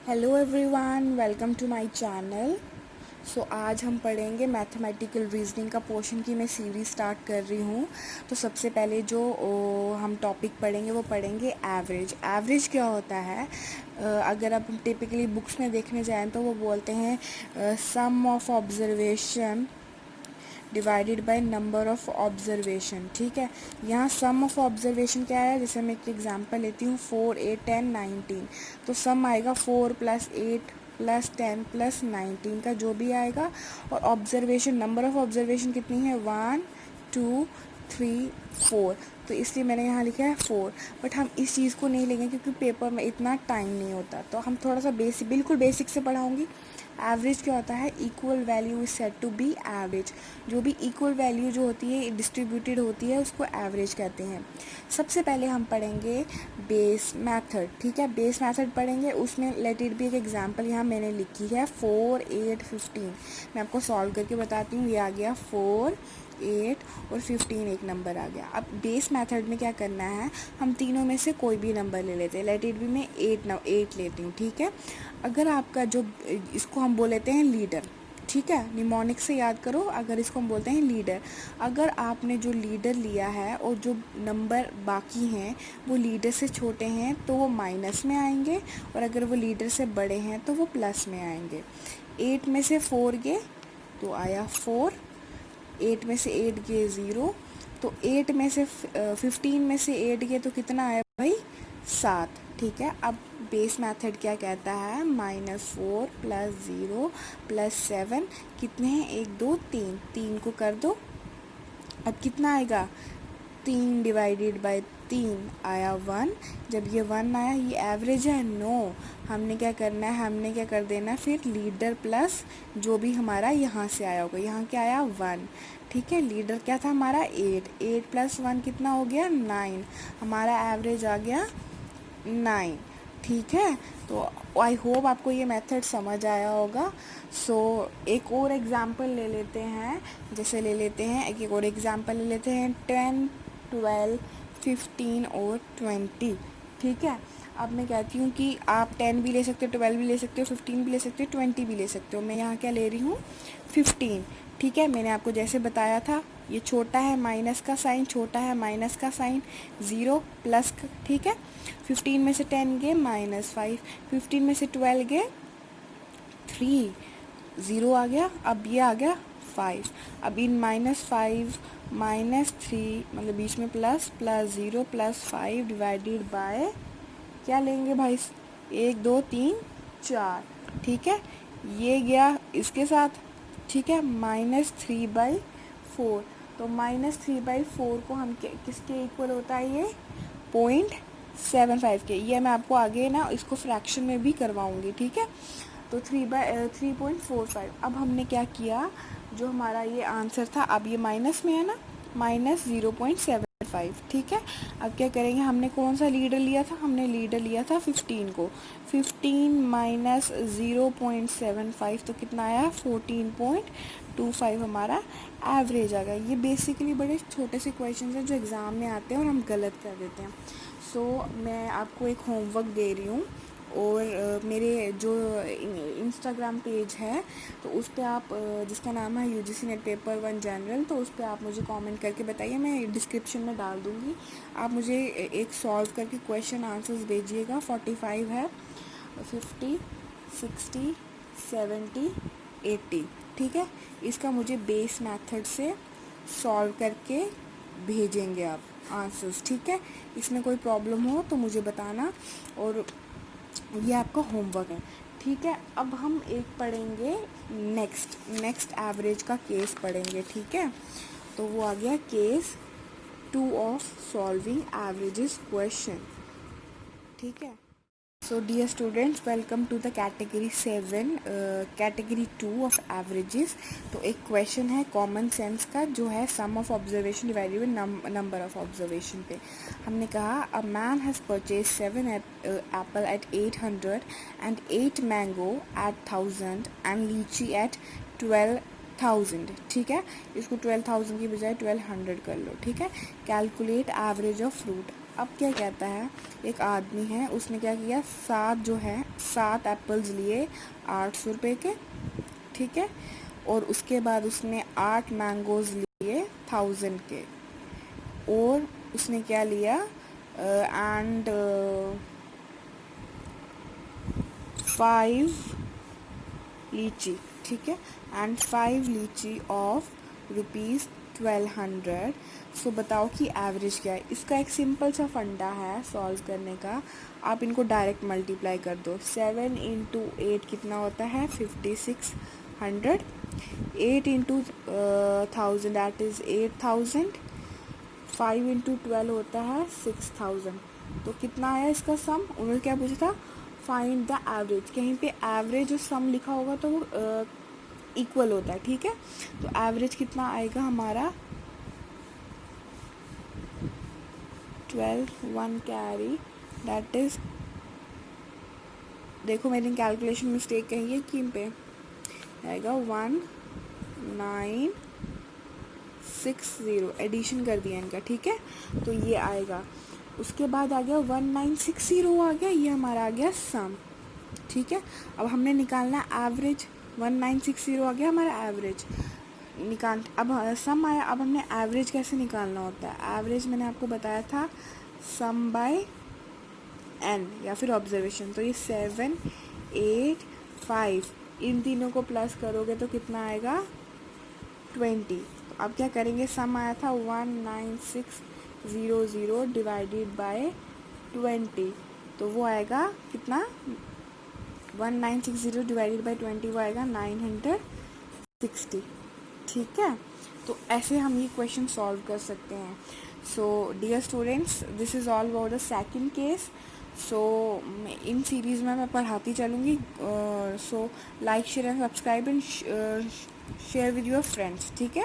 Hello everyone, welcome to my channel. आज हम पढ़ेंगे मैथमेटिकल रीजनिंग का पोर्शन की मैं सीरीज़ स्टार्ट कर रही हूँ। तो सबसे पहले जो हम टॉपिक पढ़ेंगे वो पढ़ेंगे एवरेज। एवरेज क्या होता है? अगर आप टिपिकली बुक्स में देखने जाएं तो वो बोलते हैं sum of observation divided by number of observation. ठीक है, यहाँ सम ऑफ ऑब्जर्वेशन क्या है? जैसे मैं एक एग्जांपल लेती हूँ, 4, 8, 10, 19। तो सम आएगा 4 + 8 + 10 + 19 का जो भी आएगा। और ऑब्जर्वेशन, नंबर ऑफ ऑब्जर्वेशन कितनी है? 1, 2, 3, 4। तो इसलिए मैंने यहाँ लिखा है 4। बट हम इस चीज़ को नहीं लेंगे क्योंकि पेपर में इतना टाइम नहीं होता। तो हम थोड़ा सा बेसिक, बिल्कुल बेसिक से पढ़ाऊँगी। एवरेज क्या होता है? Equal value is said to be average. जो भी इक्वल वैल्यू जो होती है, डिस्ट्रीब्यूटेड होती है, उसको एवरेज कहते हैं। सबसे पहले हम पढ़ेंगे बेस मेथड। ठीक है, बेस मेथड पढ़ेंगे। उसमें लेट इट बी एक एग्जांपल यहाँ मैंने लिखी है 4, 8, 15। मैं आपको सॉल्व करके बताती हूँ। ये आ गया 4, 8 और 15, एक नंबर आ गया। अब बेस मेथड में क्या करना है? हम तीनों में से कोई भी नंबर ले लेते हैं। लेट इट बी मैं 8 लेती हूँ। ठीक है, अगर आपका जो, इसको हम बोल लेते हैं लीडर। ठीक है, निमोनिक से याद करो। अगर इसको हम बोलते हैं लीडर, अगर आपने जो लीडर लिया है और जो नंबर बाकी हैं वो लीडर से छोटे हैं तो वो माइनस में आएंगे, और अगर वो लीडर से बड़े हैं तो वो प्लस में आएंगे। 8 में से 4 गए तो आया 4, 8 में से 8 गए 0, तो 8 में से 15 में से 8 गए तो कितना आया भाई? 7। ठीक है, अब बेस मेथड क्या कहता है? -4 + 0 + 7 कितने हैं? 1, 2, 3। 3 को कर दो, अब कितना आएगा? 3/3 आया 1। जब ये 1 आया, ये एवरेज है? नो। हमने क्या करना है? हमने क्या कर देना फिर? लीडर प्लस जो भी हमारा यहाँ से आया होगा। यहाँ क्या आया? 1। ठीक है, लीडर क्या था हमारा? 8। 8 + 1 कितना हो गया? 9। हमारा एवरेज आ गया 9। ठीक है, तो आई होप आपको ये मेथड समझ आया होगा। एक और एग्जांपल ले लेते हैं। जैसे ले लेते हैं, एक और एग्जांपल ले लेते हैं, 10, 12, 15 और 20। ठीक है, अब मैं कहती हूँ कि आप 10 भी ले सकते हो, 12 भी ले सकते हो, 15 भी ले सकते हो, 20 भी ले सकते हो। मैं यहाँ क्या ले रही हूँ? 15। ठीक है, मैंने आपको जैसे बताया था, ये छोटा है माइनस का साइन, छोटा है माइनस का साइन, 0 प्लस का। ठीक है, 15 में से 10 गए -5, 15 में से 12 गए 3, 0 आ गया। अब ये आ गया 5। अब इन -5 -3, मतलब बीच में प्लस, +0 +5 डिवाइडेड बाय क्या लेंगे भाई? 1, 2, 3, 4। ठीक है, ये गया इसके साथ। ठीक है, -3/4। तो -3/4 को हम किसके इक्वल होता है? ये 0.75 के। ये मैं आपको आगे ना इसको फ्रैक्शन में भी करवाऊंगी। ठीक है, तो 3/3.45। अब हमने क्या किया? जो हमारा ये आंसर था, अब ये माइनस में है ना, -0.75। ठीक है, अब क्या करेंगे? हमने कौन सा लीडर लिया था? हमने लीडर लिया था 15 को। 15 - 0.75 तो कितना आया? 14.25 हमारा एवरेज आ गया। ये बेसिकली बड़े छोटे से क्वेश्चन हैं जो एग्ज़ाम में आते हैं और हम गलत कर देते हैं। मैं आपको एक होमवर्क दे रही हूँ, और मेरे जो इंस्टाग्राम पेज है तो उस पर आप, जिसका नाम है UGC नेट पेपर 1 जनरल, तो उस पर आप मुझे कमेंट करके बताइए, मैं डिस्क्रिप्शन में डाल दूँगी। आप मुझे एक सॉल्व करके क्वेश्चन आंसर्स भेजिएगा। 45 है, 50, 60, 70, 80। ठीक है, इसका मुझे बेस मेथड से सॉल्व करके भेजेंगे आप आंसर्स। ठीक है, इसमें कोई प्रॉब्लम हो तो मुझे बताना, और ये आपका होमवर्क है। ठीक है, अब हम एक पढ़ेंगे नेक्स्ट एवरेज का केस पढ़ेंगे। ठीक है, तो वो आ गया case 2 of solving averages question. ठीक है, dear students, welcome to the category 7, category 2 of averages. तो एक क्वेश्चन है कॉमन सेंस का, जो है sum of observation divided by number of observation पे। हमने कहा a man has purchase 7 apple at 800 and 8 mango at 1000 and litchi at 12,000। ठीक है, इसको 12,000 की बजाय 1200 कर लो। ठीक है, कैलकुलेट एवरेज ऑफ फ्रूट। अब क्या कहता है, एक आदमी है, उसने क्या किया, 7 एप्पल्स लिए 800 रुपये के, ठीक है, और उसके बाद उसने 8 मैंगोज़ लिए 1000 के, और उसने क्या लिया, एंड 5 लीची, ठीक है, एंड 5 लीची ऑफ ₹1200। सो बताओ कि एवरेज क्या है। इसका एक सिंपल सा फंडा है सॉल्व करने का, आप इनको डायरेक्ट मल्टीप्लाई कर दो। 7 इंटू 8 कितना होता है, 5600। 8 इंटू 1000 दैट इज़ 8000। 5 इंटू 12 होता है 6000। तो कितना आया इसका सम, उन्होंने क्या पूछा था, फाइंड द एवरेज। कहीं पे एवरेज और सम लिखा होगा तो वो इक्वल होता है, ठीक है। तो एवरेज कितना आएगा हमारा, 12 1 कैरी, दैट इज, देखो मेरी कैलकुलेशन मिस्टेक कहीं है कि पे आएगा 1960, एडिशन कर दिया इनका, ठीक है। तो ये आएगा, उसके बाद आ गया 1960 आ गया, ये हमारा आ गया सम, ठीक है। अब हमने निकालना एवरेज, 1960 आ गया हमारा एवरेज निकाल। अब सम आया, अब हमने एवरेज कैसे निकालना होता है। एवरेज मैंने आपको बताया था सम बाय एन या फिर ऑब्जर्वेशन। तो ये 7 8 5 इन तीनों को प्लस करोगे तो कितना आएगा, 20। तो अब क्या करेंगे, सम आया था 19600 डिवाइडेड बाय 20, तो वो आएगा कितना, 1960 डिवाइडेड बाई 20, वो आएगा 960, ठीक है। तो ऐसे हम ये क्वेश्चन सॉल्व कर सकते हैं। So dear students, this is all about the second case. So in series में मैं पढ़ाती चलूँगी। So like share and subscribe and share with your friends, ठीक है।